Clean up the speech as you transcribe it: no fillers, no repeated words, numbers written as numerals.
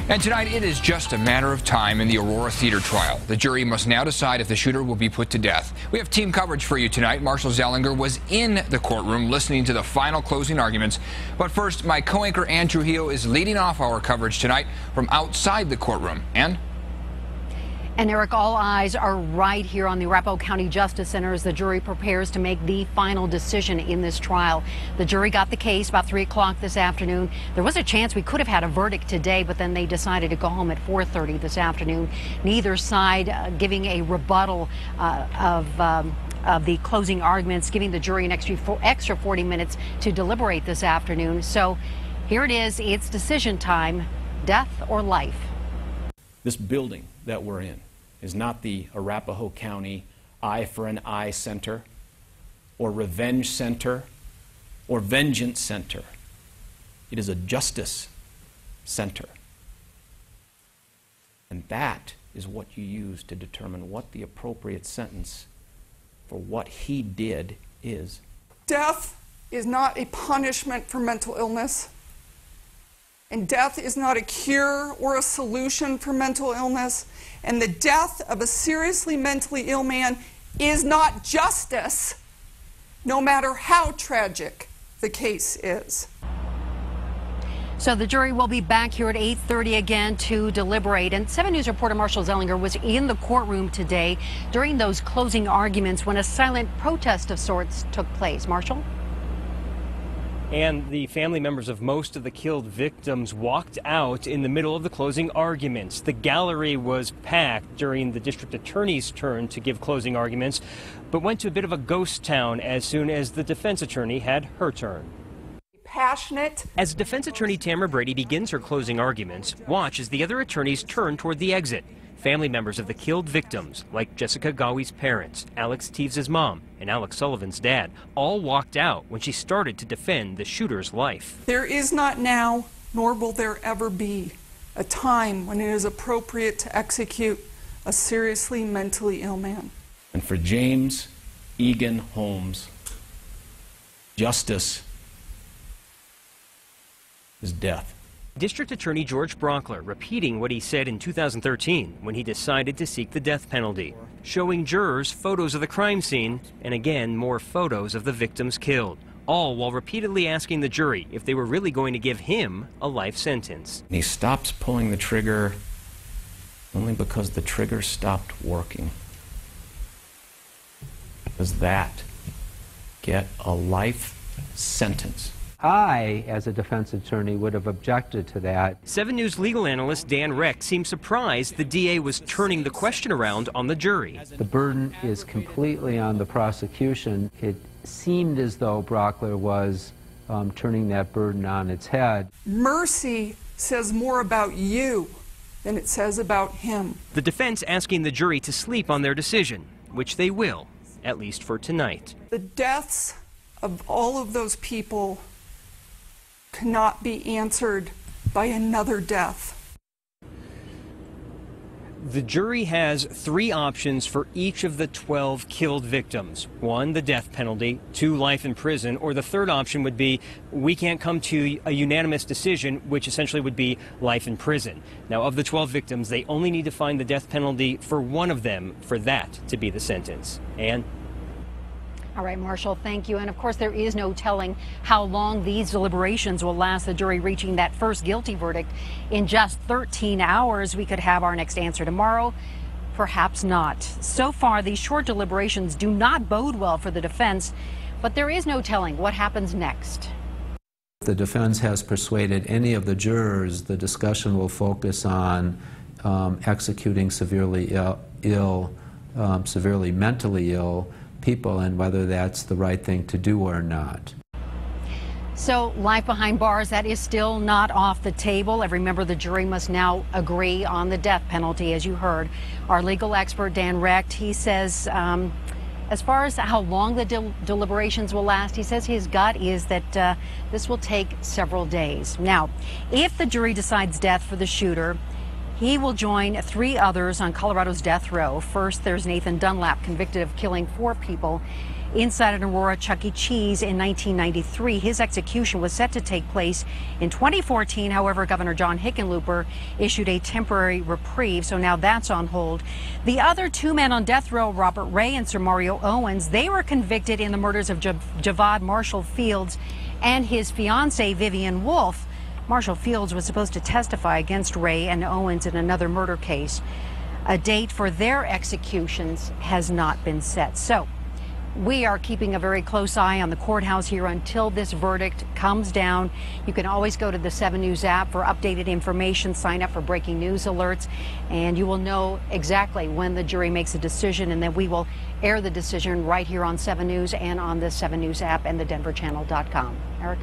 And tonight, it is just a matter of time in the Aurora Theater trial. The jury must now decide if the shooter will be put to death. We have team coverage for you tonight. Marshall Zelinger was in the courtroom listening to the final closing arguments. But first, my co-anchor Anne Trujillo is leading off our coverage tonight from outside the courtroom. Anne? And Eric, all eyes are right here on the Arapahoe County Justice Center as the jury prepares to make the final decision in this trial. The jury got the case about 3 o'clock this afternoon. There was a chance we could have had a verdict today, but then they decided to go home at 4:30 this afternoon. Neither side giving a rebuttal of the closing arguments, giving the jury an extra 40 minutes to deliberate this afternoon. So here it is. It's decision time, death or life. This building that we're in is not the Arapahoe County Eye for an Eye Center or Revenge Center or Vengeance Center. It is a justice center. And that is what you use to determine what the appropriate sentence for what he did is. Death is not a punishment for mental illness. And death is not a cure or a solution for mental illness. And the death of a seriously mentally ill man is not justice, no matter how tragic the case is. So the jury will be back here at 8:30 again to deliberate. And 7 News reporter Marshall Zelinger was in the courtroom today during those closing arguments when a silent protest of sorts took place. Marshall? And the family members of most of the killed victims walked out in the middle of the closing arguments. The gallery was packed during the district attorney's turn to give closing arguments, but went to a bit of a ghost town as soon as the defense attorney had her turn. Passionate. As defense attorney Tamara Brady begins her closing arguments, watch as the other attorneys turn toward the exit. Family members of the killed victims, like Jessica Gowie's parents, Alex Teves' mom, and Alex Sullivan's dad, all walked out when she started to defend the shooter's life. There is not now, nor will there ever be, a time when it is appropriate to execute a seriously mentally ill man. And for James Egan Holmes, justice is death. District Attorney George Brockler repeating what he said in 2013 when he decided to seek the death penalty, showing jurors photos of the crime scene and again more photos of the victims killed, all while repeatedly asking the jury if they were really going to give him a life sentence. He stops pulling the trigger only because the trigger stopped working. Does that get a life sentence? I, as a defense attorney, would have objected to that. 7 News legal analyst Dan Reck seemed surprised the DA was turning the question around on the jury. The burden is completely on the prosecution. It seemed as though Brockler was turning that burden on its head. Mercy says more about you than it says about him. The defense asking the jury to sleep on their decision, which they will, at least for tonight. The deaths of all of those people cannot be answered by another death. The jury has 3 options for each of the 12 killed victims. 1, the death penalty, 2, life in prison, or the third option would be we can't come to a unanimous decision, which essentially would be life in prison. Now, of the 12 victims, they only need to find the death penalty for one of them for that to be the sentence. Anne? All right, Marshall, thank you. And of course, there is no telling how long these deliberations will last. The jury reaching that first guilty verdict in just 13 hours. We could have our next answer tomorrow, perhaps not. So far, these short deliberations do not bode well for the defense, but there is no telling what happens next. If the defense has persuaded any of the jurors, the discussion will focus on executing severely severely mentally ill people and whether that's the right thing to do or not. So life behind bars, that is still not off the table. Every member of the jury must now agree on the death penalty, as you heard. Our legal expert, Dan Recht, he says as far as how long the deliberations will last, he says his gut is that this will take several days. Now, if the jury decides death for the shooter, he will join 3 others on Colorado's death row. First, there's Nathan Dunlap, convicted of killing 4 people inside an Aurora Chuck E. Cheese in 1993. His execution was set to take place in 2014. However, Governor John Hickenlooper issued a temporary reprieve, so now that's on hold. The other two men on death row, Robert Ray and Sir Mario Owens, they were convicted in the murders of Javad Marshall Fields and his fiancee Vivian Wolf. Marshall Fields was supposed to testify against Ray and Owens in another murder case. A date for their executions has not been set. So we are keeping a very close eye on the courthouse here until this verdict comes down. You can always go to the 7 News app for updated information, sign up for breaking news alerts, and you will know exactly when the jury makes a decision, and then we will air the decision right here on 7 News and on the 7 News app and the denverchannel.com. Eric?